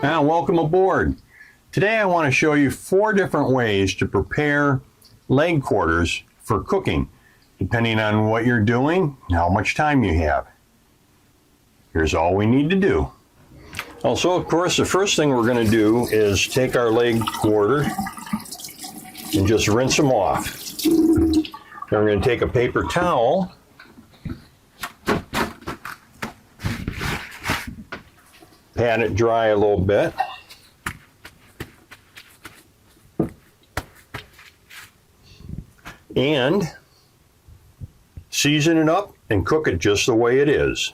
Now, welcome aboard. Today I want to show you 4 different ways to prepare leg quarters for cooking, depending on what you're doing and how much time you have. Here's all we need to do. Also, of course, the first thing we're going to do is take our leg quarter and just rinse them off. Then we're going to take a paper towel pat it dry a little bit. And season it up and cook it just the way it is.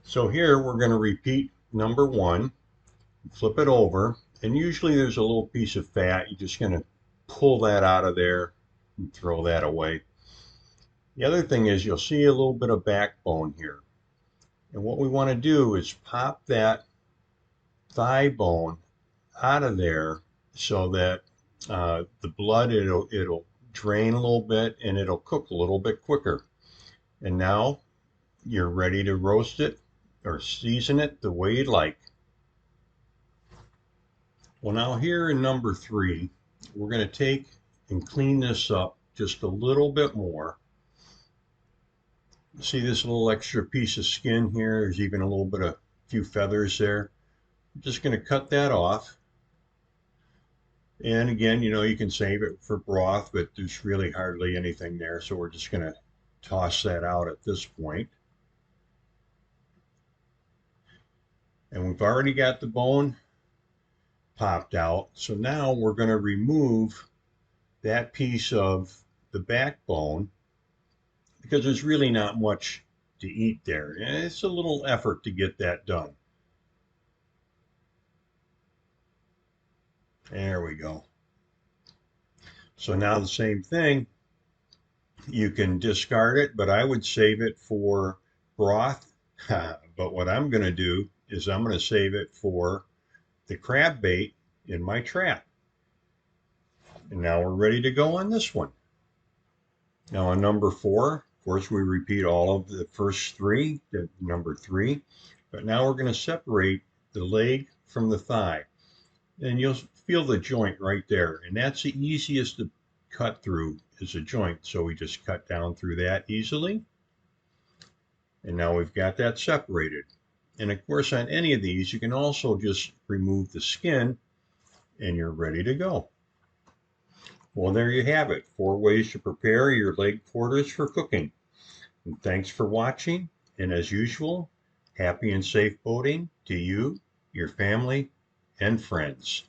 So here we're going to repeat number 1, flip it over, and usually there's a little piece of fat. You're just going to pull that out of there and throw that away. The other thing is you'll see a little bit of backbone here. And what we want to do is pop that thigh bone out of there so that the blood, it'll drain a little bit and it'll cook a little bit quicker. And now you're ready to roast it or season it the way you'd like. Well, now here in number 3, we're going to take and clean this up just a little bit more. See this little extra piece of skin here? There's even a little bit of few feathers there. I'm just going to cut that off. And again, you can save it for broth, but there's really hardly anything there. So we're just going to toss that out at this point. And we've already got the bone popped out. So now we're going to remove that piece of the backbone, because there's really not much to eat there. And it's a little effort to get that done. There we go. So now the same thing, you can discard it, but I would save it for broth. But what I'm going to do is I'm going to save it for the crab bait in my trap. And now we're ready to go on this one. Now on number 4, of course, we repeat all of the first 3, number 3, but now we're going to separate the leg from the thigh. And you'll feel the joint right there. And that's the easiest to cut through is a joint. So we just cut down through that easily. And now we've got that separated. And of course, on any of these, you can also just remove the skin and you're ready to go. Well, there you have it. 4 ways to prepare your leg quarters for cooking. And thanks for watching. And as usual, happy and safe boating to you, your family, and friends.